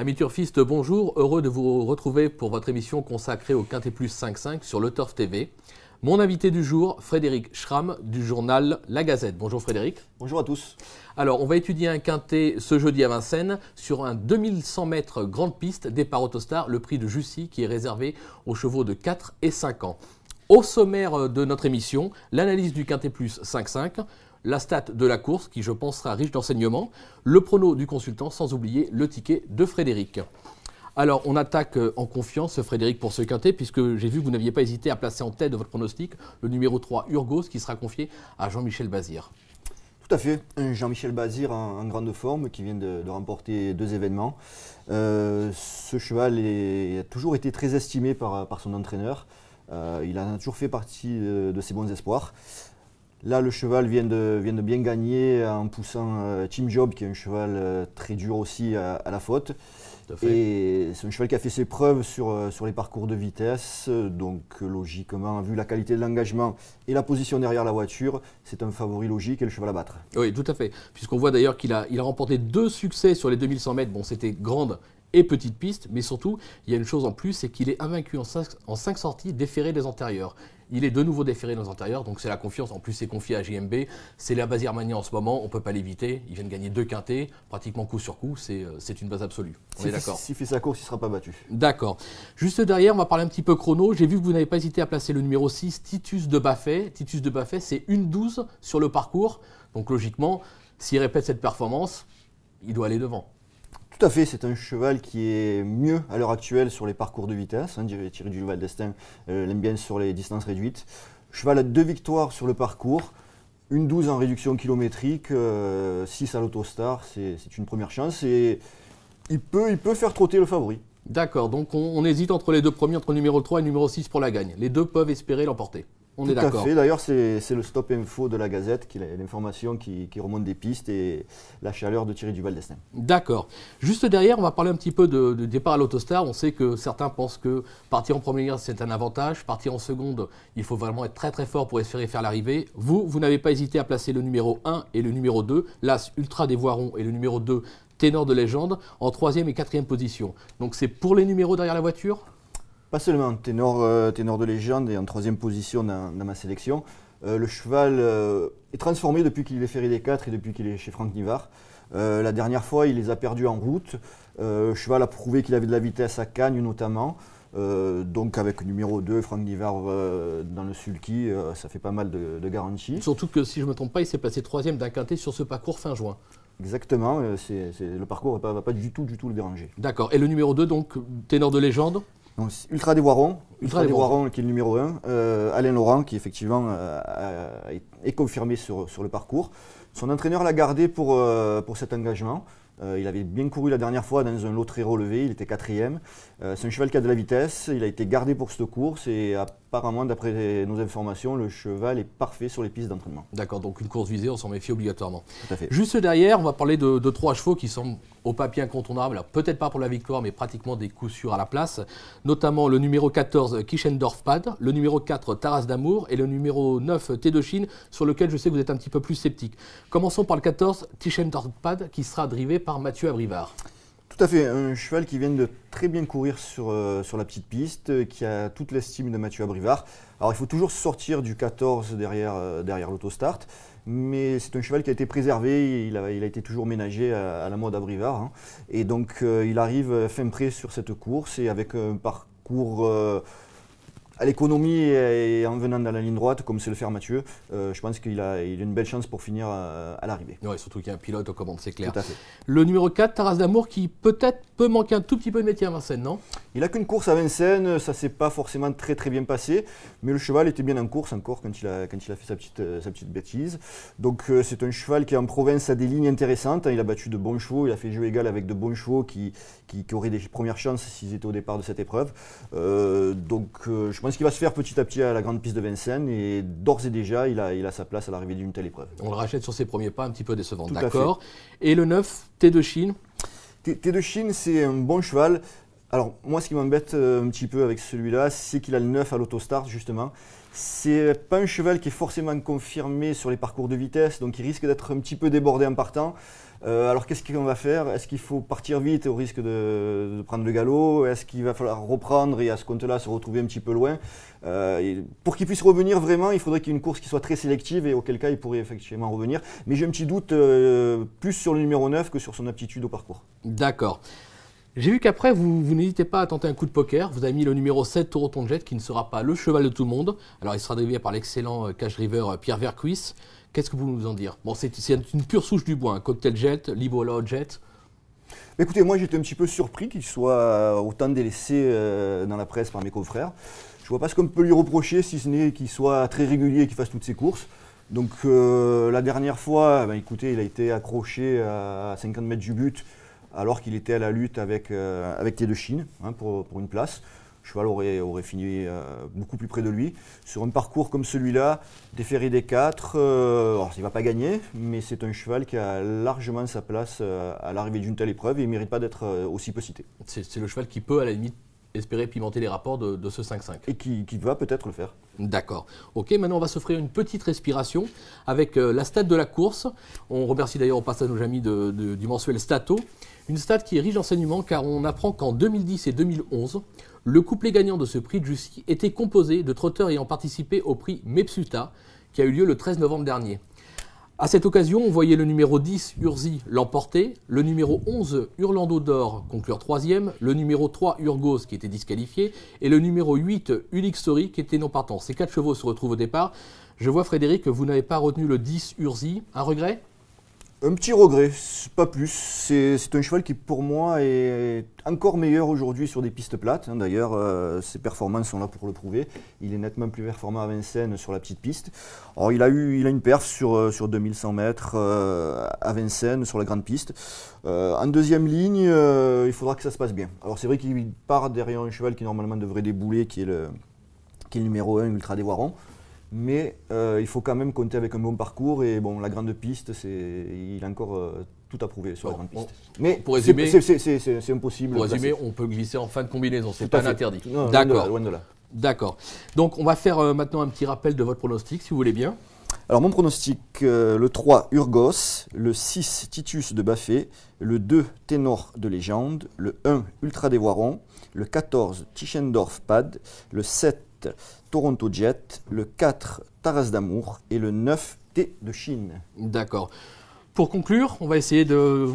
Amis turfistes, bonjour, heureux de vous retrouver pour votre émission consacrée au Quintet Plus 5-5 sur Le Turf TV. Mon invité du jour, Frédéric Schramm du journal La Gazette. Bonjour Frédéric. Bonjour à tous. Alors, on va étudier un quintet ce jeudi à Vincennes sur un 2100 mètres grande piste, départ Autostar, le prix de Jussy qui est réservé aux chevaux de 4 et 5 ans. Au sommaire de notre émission, l'analyse du Quintet Plus 5-5, la stat de la course qui je pense sera riche d'enseignements, le prono du consultant sans oublier le ticket de Frédéric. Alors on attaque en confiance Frédéric pour ce quintet puisque j'ai vu que vous n'aviez pas hésité à placer en tête de votre pronostic le numéro 3 Urgos qui sera confié à Jean-Michel Bazir. Tout à fait, un Jean-Michel Bazir en grande forme qui vient de remporter 2 événements. Ce cheval a toujours été très estimé par son entraîneur. Il a toujours fait partie de ses bons espoirs. Là, le cheval vient de bien gagner en poussant Team Job, qui est un cheval très dur aussi à la faute. Et c'est un cheval qui a fait ses preuves sur les parcours de vitesse. Donc, logiquement, vu la qualité de l'engagement et la position derrière la voiture, c'est un favori logique et le cheval à battre. Oui, tout à fait. Puisqu'on voit d'ailleurs qu'il a remporté 2 succès sur les 2100 mètres. Bon, c'était grande et petite piste, mais surtout, il y a une chose en plus, c'est qu'il est invaincu en 5 sorties déférées des antérieurs. Il est de nouveau déféré dans les antérieurs, donc c'est la confiance. En plus, c'est confié à JMB. C'est la Bazir Mania en ce moment, on ne peut pas l'éviter. Il vient de gagner 2 quintets, pratiquement coup sur coup. C'est une base absolue. On est d'accord. S'il fait sa course, il ne sera pas battu. D'accord. Juste derrière, on va parler un petit peu chrono. J'ai vu que vous n'avez pas hésité à placer le numéro 6, Titus de Baffet. Titus de Baffet, c'est 1,12 sur le parcours. Donc logiquement, s'il répète cette performance, il doit aller devant. Tout à fait, c'est un cheval qui est mieux à l'heure actuelle sur les parcours de vitesse. Thierry Duval d'Estaing l'aime bien sur les distances réduites. Cheval a 2 victoires sur le parcours, 1,12 en réduction kilométrique, 6 à l'Autostar, c'est une première chance et il peut faire trotter le favori. D'accord, donc on hésite entre les deux premiers, entre le numéro 3 et le numéro 6 pour la gagne. Les deux peuvent espérer l'emporter. On est d'accord. Tout à fait, d'ailleurs c'est le stop info de la Gazette, qui est l'information qui remonte des pistes et la chaleur de Thierry Duval d'Estaing. D'accord. Juste derrière, on va parler un petit peu de départ à l'Autostar. On sait que certains pensent que partir en première c'est un avantage, partir en seconde, il faut vraiment être très très fort pour espérer faire l'arrivée. Vous n'avez pas hésité à placer le numéro 1 et le numéro 2, l'As Ultra des Voirons et le numéro 2 Ténor de Légende, en 3e et 4e position. Donc c'est pour les numéros derrière la voiture ? Pas seulement, ténor de légende et en 3e position dans ma sélection. Le cheval est transformé depuis qu'il est ferré des 4 et depuis qu'il est chez Franck Nivard. La dernière fois, il les a perdus en route. Le cheval a prouvé qu'il avait de la vitesse à Cagnes notamment. Donc avec le numéro 2, Franck Nivard dans le sulky, ça fait pas mal de garanties. Surtout que si je ne me trompe pas, il s'est passé 3e d'un quintet sur ce parcours fin juin. Exactement, le parcours ne va pas du tout le déranger. D'accord, et le numéro 2, donc ténor de légende ? Donc, Ultra des Voirons, qui est le numéro 1, Alain Laurent qui effectivement est confirmé sur le parcours. Son entraîneur l'a gardé pour cet engagement. Il avait bien couru la dernière fois dans un lot très relevé, il était 4e. C'est un cheval qui a de la vitesse, il a été gardé pour cette course et apparemment, d'après nos informations, le cheval est parfait sur les pistes d'entraînement. D'accord, donc une course visée, on s'en méfie obligatoirement. Tout à fait. Juste derrière, on va parler de 3 chevaux qui sont au papier incontournables, peut-être pas pour la victoire, mais pratiquement des coups sûrs à la place, notamment le numéro 14 Kischendorf Pad, le numéro 4 Taras d'Amour et le numéro 9 Thé de Chine, sur lequel je sais que vous êtes un petit peu plus sceptique. Commençons par le 14 Kischendorf Pad qui sera drivé par Mathieu Abrivard. Tout à fait, un cheval qui vient de très bien courir sur la petite piste, qui a toute l'estime de Mathieu Abrivard. Alors il faut toujours sortir du 14 derrière l'autostart, mais c'est un cheval qui a été préservé, il a été toujours ménagé à la mode Abrivard. Hein. Et donc il arrive fin prêt sur cette course et avec un parcours à l'économie et en venant dans la ligne droite, comme sait le faire Mathieu, je pense qu'il a une belle chance pour finir à l'arrivée. Oui, surtout qu'il y a un pilote aux commandes, c'est clair. Tout à fait. Le numéro 4, Taras d'Amour, qui peut-être peut manquer un tout petit peu de métier à Vincennes, non ? Il n'a qu'une course à Vincennes, ça ne s'est pas forcément très bien passé, mais le cheval était bien en course encore quand il a fait sa petite bêtise. Donc c'est un cheval qui en province a des lignes intéressantes, il a battu de bons chevaux, il a fait jeu égal avec de bons chevaux qui auraient des premières chances s'ils étaient au départ de cette épreuve. Je pense qu'il va se faire petit à petit à la grande piste de Vincennes et d'ores et déjà il a sa place à l'arrivée d'une telle épreuve. On le rachète sur ses premiers pas, un petit peu décevant, d'accord. Et le 9, Thé de Chine. Thé de Chine, c'est un bon cheval. Alors moi, ce qui m'embête un petit peu avec celui-là, c'est qu'il a le 9 à l'autostart justement. C'est pas un cheval qui est forcément confirmé sur les parcours de vitesse, donc il risque d'être un petit peu débordé en partant. Alors qu'est-ce qu'on va faire? Est-ce qu'il faut partir vite au risque de prendre le galop? Est-ce qu'il va falloir reprendre et à ce compte-là se retrouver un petit peu loin? Pour qu'il puisse revenir vraiment, il faudrait qu'il y ait une course qui soit très sélective et auquel cas il pourrait effectivement revenir. Mais j'ai un petit doute plus sur le numéro 9 que sur son aptitude au parcours. D'accord. J'ai vu qu'après, vous n'hésitez pas à tenter un coup de poker. Vous avez mis le numéro 7, Taureton Jet, qui ne sera pas le cheval de tout le monde. Alors, il sera drivé par l'excellent cash driver Pierre Vercuis. Qu'est-ce que vous nous en dire? Bon, c'est une pure souche du bois, hein. Cocktail Jet, Libola Jet. Écoutez, moi j'étais un petit peu surpris qu'il soit autant délaissé dans la presse par mes confrères. Je vois pas ce qu'on peut lui reprocher, si ce n'est qu'il soit très régulier et qu'il fasse toutes ses courses. Donc la dernière fois, écoutez, il a été accroché à 50 mètres du but alors qu'il était à la lutte avec Thé de Chine hein, pour une place. Le cheval aurait fini beaucoup plus près de lui. Sur un parcours comme celui-là, déféré des 4, alors, il ne va pas gagner, mais c'est un cheval qui a largement sa place à l'arrivée d'une telle épreuve et il ne mérite pas d'être aussi peu cité. C'est le cheval qui peut, à la limite, espérer pimenter les rapports de ce 5-5. Et qui va peut-être le faire. D'accord. Ok, maintenant on va s'offrir une petite respiration avec la stat de la course. On remercie d'ailleurs au passage nos amis du mensuel Stato. Une stat qui est riche d'enseignements car on apprend qu'en 2010 et 2011, le couplet gagnant de ce prix de Jussy était composé de trotteurs ayant participé au prix Mepsuta qui a eu lieu le 13 novembre dernier. À cette occasion, on voyait le numéro 10, Urzi, l'emporter, le numéro 11, Hurlando d'Or, conclure 3e, le numéro 3, Urgos, qui était disqualifié, et le numéro 8, Ulix Story, qui était non partant. Ces 4 chevaux se retrouvent au départ. Je vois, Frédéric, que vous n'avez pas retenu le 10, Urzi. Un regret? Un petit regret, pas plus. C'est un cheval qui, pour moi, est encore meilleur aujourd'hui sur des pistes plates. D'ailleurs, ses performances sont là pour le prouver. Il est nettement plus performant à Vincennes sur la petite piste. Alors, il a une perf sur 2100 mètres à Vincennes sur la grande piste. En deuxième ligne, il faudra que ça se passe bien. Alors, c'est vrai qu'il part derrière un cheval qui normalement devrait débouler, qui est le numéro 1, Ultra Dévoiron. Mais il faut quand même compter avec un bon parcours et bon, la grande piste, il a encore tout à prouver sur la grande piste. Mais pour résumer, c'est impossible. Pour résumer, on peut glisser en fin de combinaison, c'est pas interdit. D'accord. Loin de là. D'accord. Donc on va faire maintenant un petit rappel de votre pronostic, si vous voulez bien. Alors mon pronostic, le 3 Urgos, le 6 Titus de Baffé, le 2 Ténor de Légende, le 1 Ultra Dévoiron, le 14 Tischendorf Pad, le 7 Toronto Jet, le 4 Taras d'Amour et le 9 Thé de Chine. D'accord. Pour conclure, on va essayer de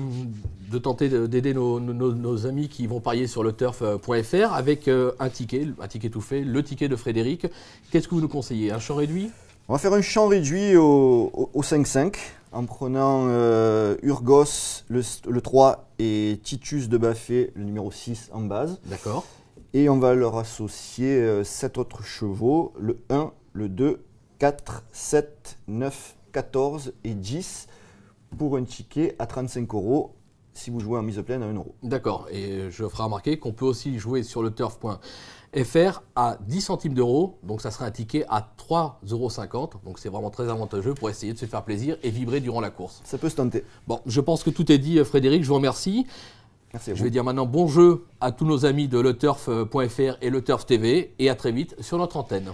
tenter d'aider nos amis qui vont parier sur le turf.fr avec un ticket tout fait, le ticket de Frédéric. Qu'est-ce que vous nous conseillez? Un champ réduit? On va faire un champ réduit au 5-5 en prenant Urgos, le 3 et Titus de Baffé, le numéro 6 en base. D'accord. Et on va leur associer 7 autres chevaux, le 1, le 2, 4, 7, 9, 14 et 10 pour un ticket à 35 € si vous jouez en mise pleine à 1 €. D'accord, et je ferai remarquer qu'on peut aussi jouer sur le turf.fr à 10 centimes d'euros, donc ça sera un ticket à 3,50 €, donc c'est vraiment très avantageux pour essayer de se faire plaisir et vibrer durant la course. Ça peut se tenter. Bon, je pense que tout est dit, Frédéric, je vous remercie. Merci à vous. Je vais dire maintenant bon jeu à tous nos amis de leturf.fr et le Turf TV et à très vite sur notre antenne.